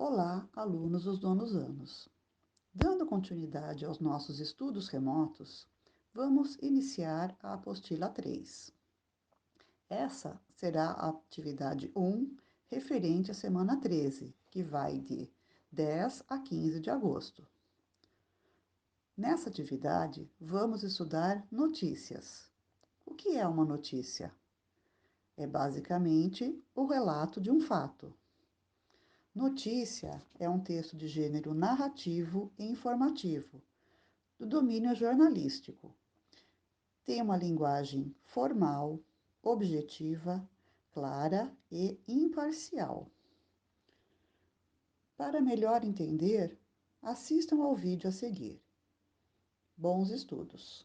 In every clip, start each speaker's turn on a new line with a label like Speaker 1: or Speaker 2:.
Speaker 1: Olá, alunos dos nonos anos. Dando continuidade aos nossos estudos remotos, vamos iniciar a apostila 3. Essa será a atividade 1, referente à semana 13, que vai de 10 a 15 de agosto. Nessa atividade, vamos estudar notícias. O que é uma notícia? É basicamente o relato de um fato. Notícia é um texto de gênero narrativo e informativo, do domínio jornalístico. Tem uma linguagem formal, objetiva, clara e imparcial. Para melhor entender, assistam ao vídeo a seguir. Bons estudos!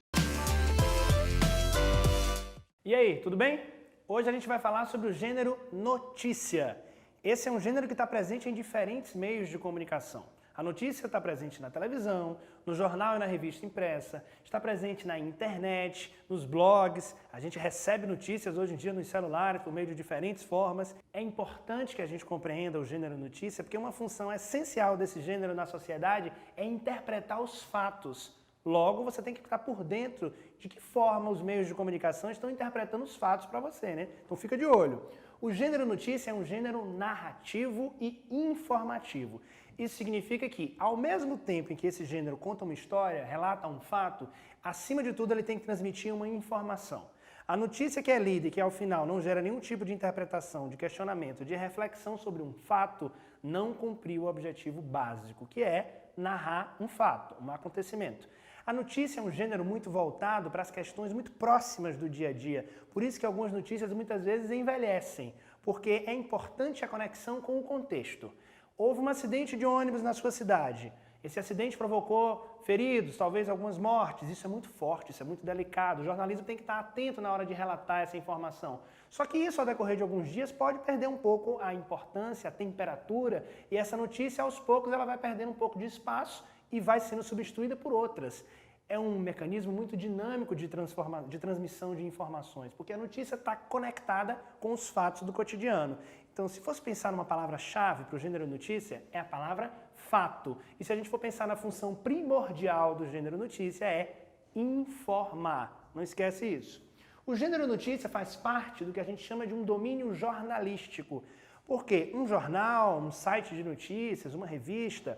Speaker 2: E aí, tudo bem? Hoje a gente vai falar sobre o gênero notícia. Esse é um gênero que está presente em diferentes meios de comunicação. A notícia está presente na televisão, no jornal e na revista impressa, está presente na internet, nos blogs, a gente recebe notícias hoje em dia nos celulares por meio de diferentes formas. É importante que a gente compreenda o gênero notícia porque uma função essencial desse gênero na sociedade é interpretar os fatos. Logo, você tem que estar por dentro de que forma os meios de comunicação estão interpretando os fatos para você, né? Então fica de olho. O gênero notícia é um gênero narrativo e informativo. Isso significa que, ao mesmo tempo em que esse gênero conta uma história, relata um fato, acima de tudo ele tem que transmitir uma informação. A notícia que é lida e que ao final não gera nenhum tipo de interpretação, de questionamento, de reflexão sobre um fato, não cumpriu o objetivo básico, que é narrar um fato, um acontecimento. A notícia é um gênero muito voltado para as questões muito próximas do dia a dia, por isso que algumas notícias muitas vezes envelhecem, porque é importante a conexão com o contexto. Houve um acidente de ônibus na sua cidade. Esse acidente provocou feridos, talvez algumas mortes. Isso é muito forte, isso é muito delicado. O jornalismo tem que estar atento na hora de relatar essa informação. Só que isso, ao decorrer de alguns dias, pode perder um pouco a importância, a temperatura, e essa notícia, aos poucos, ela vai perdendo um pouco de espaço e vai sendo substituída por outras. É um mecanismo muito dinâmico de transmissão de informações, porque a notícia está conectada com os fatos do cotidiano. Então, se fosse pensar numa palavra-chave para o gênero notícia, é a palavra fato. E se a gente for pensar na função primordial do gênero notícia, é informar. Não esquece isso. O gênero notícia faz parte do que a gente chama de um domínio jornalístico. Porque um jornal, um site de notícias, uma revista,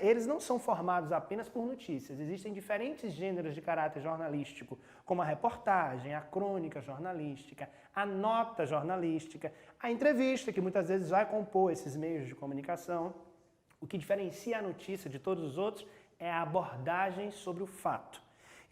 Speaker 2: eles não são formados apenas por notícias. Existem diferentes gêneros de caráter jornalístico, como a reportagem, a crônica jornalística, a nota jornalística, a entrevista, que muitas vezes vai compor esses meios de comunicação. O que diferencia a notícia de todos os outros é a abordagem sobre o fato.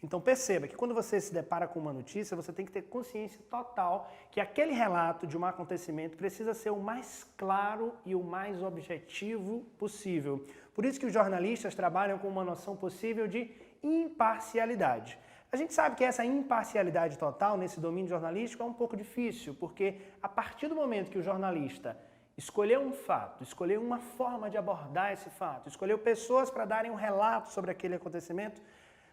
Speaker 2: Então perceba que quando você se depara com uma notícia, você tem que ter consciência total que aquele relato de um acontecimento precisa ser o mais claro e o mais objetivo possível. Por isso que os jornalistas trabalham com uma noção possível de imparcialidade. A gente sabe que essa imparcialidade total nesse domínio jornalístico é um pouco difícil, porque a partir do momento que o jornalista escolheu um fato, escolheu uma forma de abordar esse fato, escolheu pessoas para darem um relato sobre aquele acontecimento,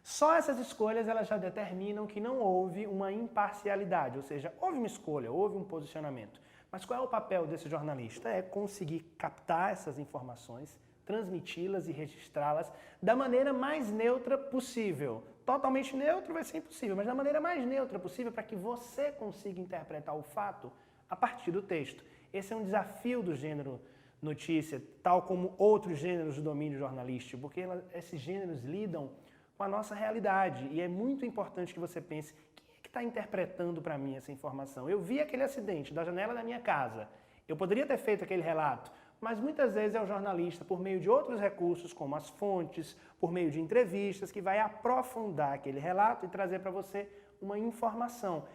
Speaker 2: só essas escolhas elas já determinam que não houve uma imparcialidade, ou seja, houve uma escolha, houve um posicionamento. Mas qual é o papel desse jornalista? É conseguir captar essas informações, transmiti-las e registrá-las da maneira mais neutra possível. Totalmente neutro vai ser impossível, mas da maneira mais neutra possível para que você consiga interpretar o fato a partir do texto. Esse é um desafio do gênero notícia, tal como outros gêneros do domínio jornalístico, porque esses gêneros lidam com a nossa realidade. E é muito importante que você pense, quem é que está interpretando para mim essa informação? Eu vi aquele acidente da janela da minha casa. Eu poderia ter feito aquele relato, mas muitas vezes é o jornalista, por meio de outros recursos, como as fontes, por meio de entrevistas, que vai aprofundar aquele relato e trazer para você uma informação.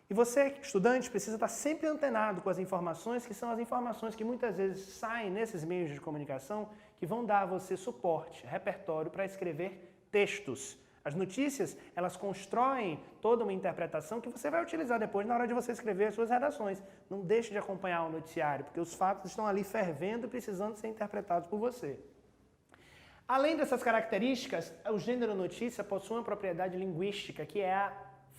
Speaker 2: E você, estudante, precisa estar sempre antenado com as informações, que são as informações que muitas vezes saem nesses meios de comunicação, que vão dar a você suporte, repertório para escrever textos. As notícias, elas constroem toda uma interpretação que você vai utilizar depois na hora de você escrever as suas redações. Não deixe de acompanhar o noticiário, porque os fatos estão ali fervendo e precisando ser interpretados por você. Além dessas características, o gênero notícia possui uma propriedade linguística, que é a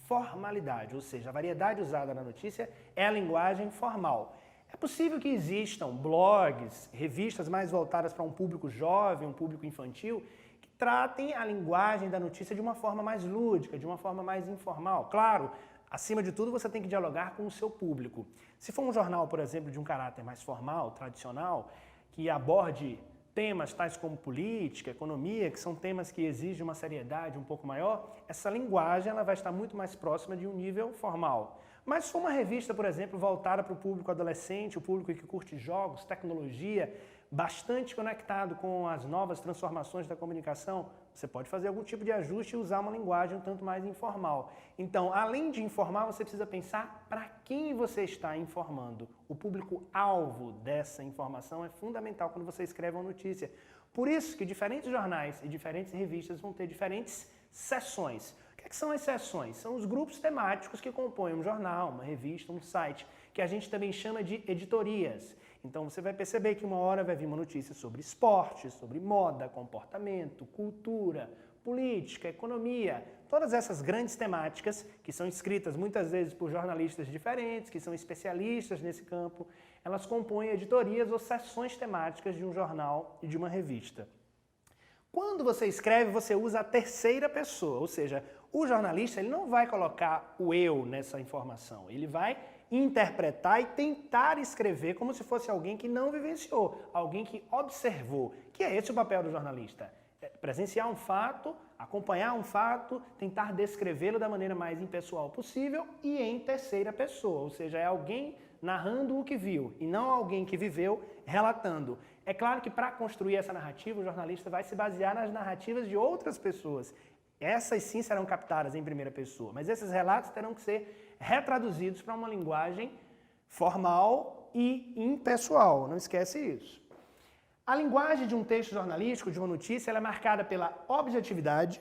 Speaker 2: formalidade, ou seja, a variedade usada na notícia é a linguagem formal. É possível que existam blogs, revistas mais voltadas para um público jovem, um público infantil, que tratem a linguagem da notícia de uma forma mais lúdica, de uma forma mais informal. Claro, acima de tudo, você tem que dialogar com o seu público. Se for um jornal, por exemplo, de um caráter mais formal, tradicional, que aborde temas tais como política, economia, que são temas que exigem uma seriedade um pouco maior, essa linguagem ela vai estar muito mais próxima de um nível formal. Mas se for uma revista, por exemplo, voltada para o público adolescente, o público que curte jogos, tecnologia, bastante conectado com as novas transformações da comunicação, você pode fazer algum tipo de ajuste e usar uma linguagem um tanto mais informal. Então, além de informar, você precisa pensar para quem você está informando. O público-alvo dessa informação é fundamental quando você escreve uma notícia. Por isso que diferentes jornais e diferentes revistas vão ter diferentes seções. O que são as seções? São os grupos temáticos que compõem um jornal, uma revista, um site, que a gente também chama de editorias. Então você vai perceber que uma hora vai vir uma notícia sobre esporte, sobre moda, comportamento, cultura, política, economia, todas essas grandes temáticas que são escritas muitas vezes por jornalistas diferentes, que são especialistas nesse campo, elas compõem editorias ou seções temáticas de um jornal e de uma revista. Quando você escreve, você usa a terceira pessoa, ou seja, o jornalista ele não vai colocar o eu nessa informação, ele vai interpretar e tentar escrever como se fosse alguém que não vivenciou, alguém que observou, que é esse o papel do jornalista. É presenciar um fato, acompanhar um fato, tentar descrevê-lo da maneira mais impessoal possível e em terceira pessoa, ou seja, é alguém narrando o que viu e não alguém que viveu relatando. É claro que para construir essa narrativa, o jornalista vai se basear nas narrativas de outras pessoas. Essas sim serão captadas em primeira pessoa, mas esses relatos terão que ser retraduzidos para uma linguagem formal e impessoal, não esquece isso. A linguagem de um texto jornalístico, de uma notícia, ela é marcada pela objetividade,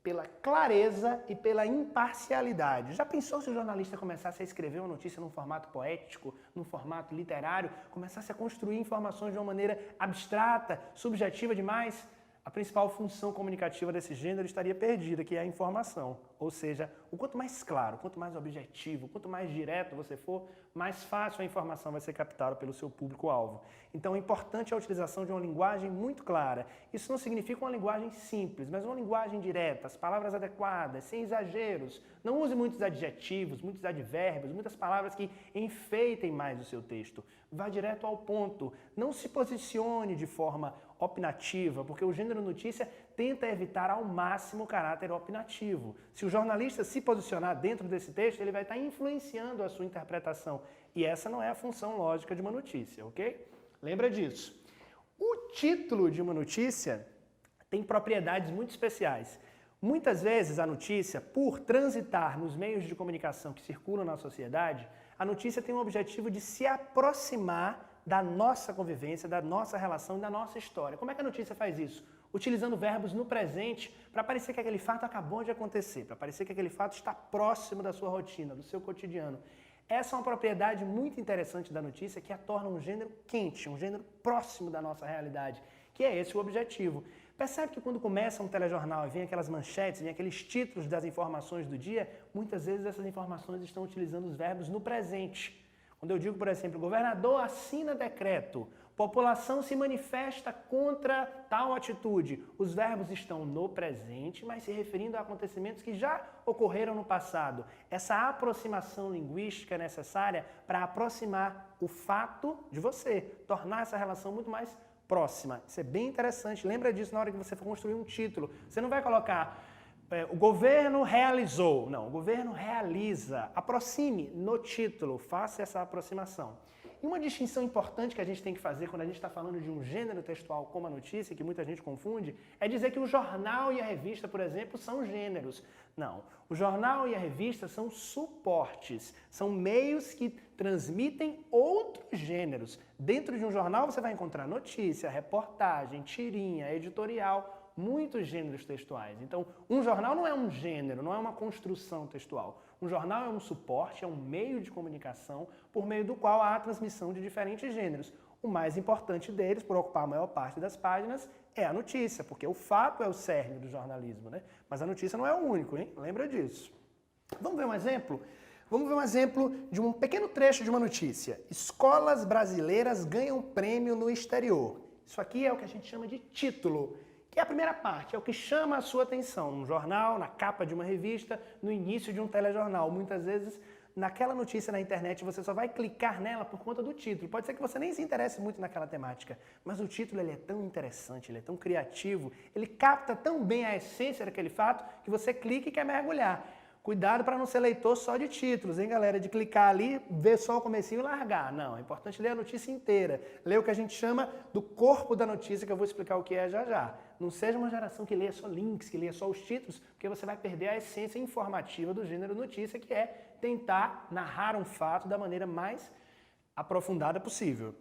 Speaker 2: pela clareza e pela imparcialidade. Já pensou se o jornalista começasse a escrever uma notícia num formato poético, num formato literário, começasse a construir informações de uma maneira abstrata, subjetiva demais? A principal função comunicativa desse gênero estaria perdida, que é a informação. Ou seja, o quanto mais claro, quanto mais objetivo, quanto mais direto você for, mais fácil a informação vai ser captada pelo seu público-alvo. Então é importante a utilização de uma linguagem muito clara. Isso não significa uma linguagem simples, mas uma linguagem direta, as palavras adequadas, sem exageros. Não use muitos adjetivos, muitos advérbios, muitas palavras que enfeitem mais o seu texto. Vá direto ao ponto. Não se posicione de forma opinativa, porque o gênero notícia tenta evitar ao máximo o caráter opinativo. Se o jornalista se posicionar dentro desse texto, ele vai estar influenciando a sua interpretação. E essa não é a função lógica de uma notícia, ok? Lembra disso. O título de uma notícia tem propriedades muito especiais. Muitas vezes a notícia, por transitar nos meios de comunicação que circulam na sociedade, a notícia tem o objetivo de se aproximar da nossa convivência, da nossa relação, da nossa história. Como é que a notícia faz isso? Utilizando verbos no presente para parecer que aquele fato acabou de acontecer, para parecer que aquele fato está próximo da sua rotina, do seu cotidiano. Essa é uma propriedade muito interessante da notícia que a torna um gênero quente, um gênero próximo da nossa realidade, que é esse o objetivo. Percebe que quando começa um telejornal e vem aquelas manchetes, vem aqueles títulos das informações do dia, muitas vezes essas informações estão utilizando os verbos no presente. Quando eu digo, por exemplo, governador assina decreto, população se manifesta contra tal atitude, os verbos estão no presente, mas se referindo a acontecimentos que já ocorreram no passado. Essa aproximação linguística é necessária para aproximar o fato de você, tornar essa relação muito mais próxima. Isso é bem interessante, lembra disso na hora que você for construir um título. Você não vai colocar o governo realizou. Não, o governo realiza. Aproxime no título, faça essa aproximação. E uma distinção importante que a gente tem que fazer quando a gente está falando de um gênero textual como a notícia, que muita gente confunde, é dizer que o jornal e a revista, por exemplo, são gêneros. Não, o jornal e a revista são suportes, são meios que transmitem outros gêneros. Dentro de um jornal você vai encontrar notícia, reportagem, tirinha, editorial, muitos gêneros textuais. Então, um jornal não é um gênero, não é uma construção textual. Um jornal é um suporte, é um meio de comunicação por meio do qual há a transmissão de diferentes gêneros. O mais importante deles, por ocupar a maior parte das páginas, é a notícia, porque o fato é o cerne do jornalismo, né? Mas a notícia não é o único, hein? Lembra disso. Vamos ver um exemplo? Vamos ver um exemplo de um pequeno trecho de uma notícia. Escolas brasileiras ganham prêmio no exterior. Isso aqui é o que a gente chama de título, que é a primeira parte, é o que chama a sua atenção num jornal, na capa de uma revista, no início de um telejornal. Muitas vezes, naquela notícia na internet, você só vai clicar nela por conta do título. Pode ser que você nem se interesse muito naquela temática, mas o título ele é tão interessante, ele é tão criativo, ele capta tão bem a essência daquele fato que você clica e quer mergulhar. Cuidado para não ser leitor só de títulos, hein, galera? De clicar ali, ver só o comecinho e largar. Não, é importante ler a notícia inteira. Ler o que a gente chama do corpo da notícia, que eu vou explicar o que é já já. Não seja uma geração que leia só links, que leia só os títulos, porque você vai perder a essência informativa do gênero notícia, que é tentar narrar um fato da maneira mais aprofundada possível.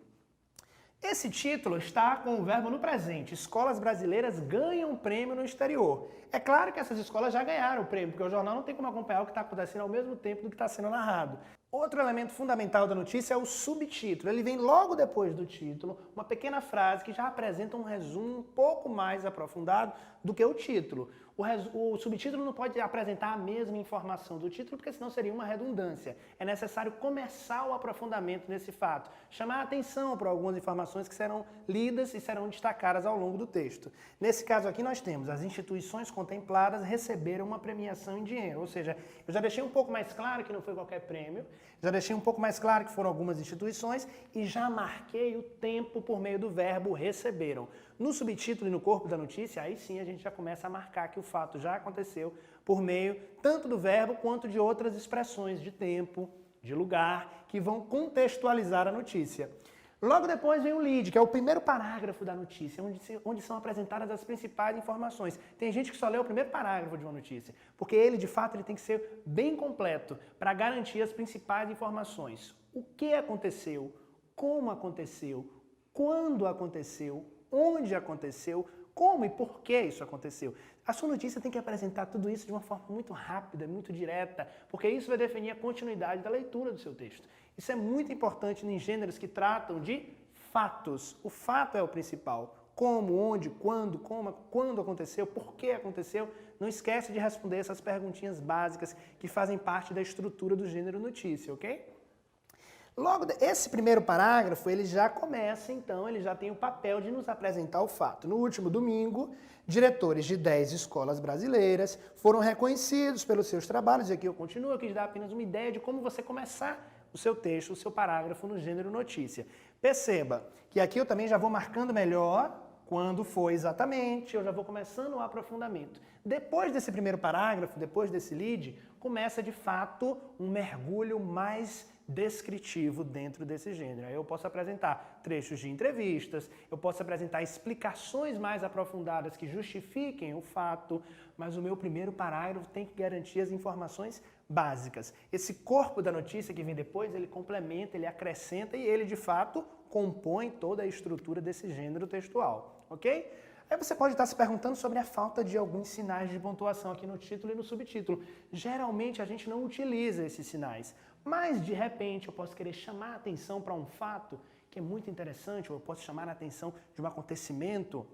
Speaker 2: Esse título está com o verbo no presente. Escolas brasileiras ganham prêmio no exterior. É claro que essas escolas já ganharam o prêmio, porque o jornal não tem como acompanhar o que está acontecendo ao mesmo tempo do que está sendo narrado. Outro elemento fundamental da notícia é o subtítulo. Ele vem logo depois do título, uma pequena frase que já apresenta um resumo um pouco mais aprofundado do que o título. O subtítulo não pode apresentar a mesma informação do título, porque senão seria uma redundância. É necessário começar o aprofundamento nesse fato, chamar a atenção para algumas informações que serão lidas e serão destacadas ao longo do texto. Nesse caso aqui nós temos as instituições contempladas receberam uma premiação em dinheiro, ou seja, eu já deixei um pouco mais claro que não foi qualquer prêmio, já deixei um pouco mais claro que foram algumas instituições e já marquei o tempo por meio do verbo receberam. No subtítulo e no corpo da notícia, aí sim a gente já começa a marcar que o fato já aconteceu por meio tanto do verbo quanto de outras expressões de tempo, de lugar, que vão contextualizar a notícia. Logo depois vem o lead, que é o primeiro parágrafo da notícia, onde são apresentadas as principais informações. Tem gente que só lê o primeiro parágrafo de uma notícia, porque ele, de fato, ele tem que ser bem completo para garantir as principais informações. O que aconteceu, como aconteceu, quando aconteceu, onde aconteceu, como e por que isso aconteceu. A sua notícia tem que apresentar tudo isso de uma forma muito rápida, muito direta, porque isso vai definir a continuidade da leitura do seu texto. Isso é muito importante em gêneros que tratam de fatos. O fato é o principal. Como, onde, quando, como, quando aconteceu, por que aconteceu. Não esquece de responder essas perguntinhas básicas que fazem parte da estrutura do gênero notícia, ok? Logo, esse primeiro parágrafo, ele já começa, então, ele já tem o papel de nos apresentar o fato. No último domingo, diretores de 10 escolas brasileiras foram reconhecidos pelos seus trabalhos, e aqui eu continuo, eu quis dar apenas uma ideia de como você começar o seu texto, o seu parágrafo no gênero notícia. Perceba que aqui eu também já vou marcando melhor quando foi exatamente, eu já vou começando o aprofundamento. Depois desse primeiro parágrafo, depois desse lead, começa de fato um mergulho mais descritivo dentro desse gênero. Aí eu posso apresentar trechos de entrevistas, eu posso apresentar explicações mais aprofundadas que justifiquem o fato, mas o meu primeiro parágrafo tem que garantir as informações básicas. Esse corpo da notícia que vem depois, ele complementa, ele acrescenta e ele, de fato, compõe toda a estrutura desse gênero textual, ok? Aí você pode estar se perguntando sobre a falta de alguns sinais de pontuação aqui no título e no subtítulo. Geralmente a gente não utiliza esses sinais, mas de repente eu posso querer chamar a atenção para um fato que é muito interessante, ou eu posso chamar a atenção de um acontecimento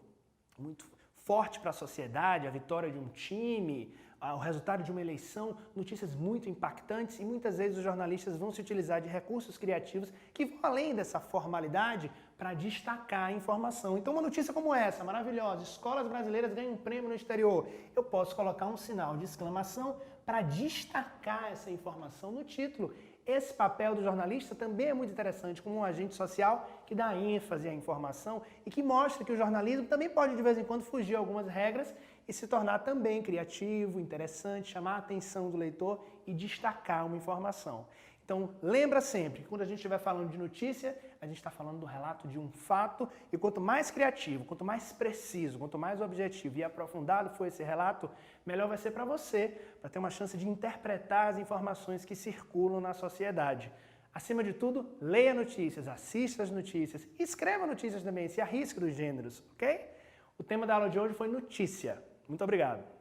Speaker 2: muito forte para a sociedade, a vitória de um time, o resultado de uma eleição, notícias muito impactantes, e muitas vezes os jornalistas vão se utilizar de recursos criativos que vão além dessa formalidade para destacar a informação. Então uma notícia como essa, maravilhosa, escolas brasileiras ganham um prêmio no exterior, eu posso colocar um sinal de exclamação para destacar essa informação no título. Esse papel do jornalista também é muito interessante como um agente social que dá ênfase à informação e que mostra que o jornalismo também pode de vez em quando fugir a algumas regras e se tornar também criativo, interessante, chamar a atenção do leitor e destacar uma informação. Então, lembra sempre que quando a gente estiver falando de notícia, a gente está falando do relato de um fato, e quanto mais criativo, quanto mais preciso, quanto mais objetivo e aprofundado for esse relato, melhor vai ser para você, para ter uma chance de interpretar as informações que circulam na sociedade. Acima de tudo, leia notícias, assista as notícias, escreva notícias também, se arrisque dos gêneros, ok? O tema da aula de hoje foi notícia. Muito obrigado.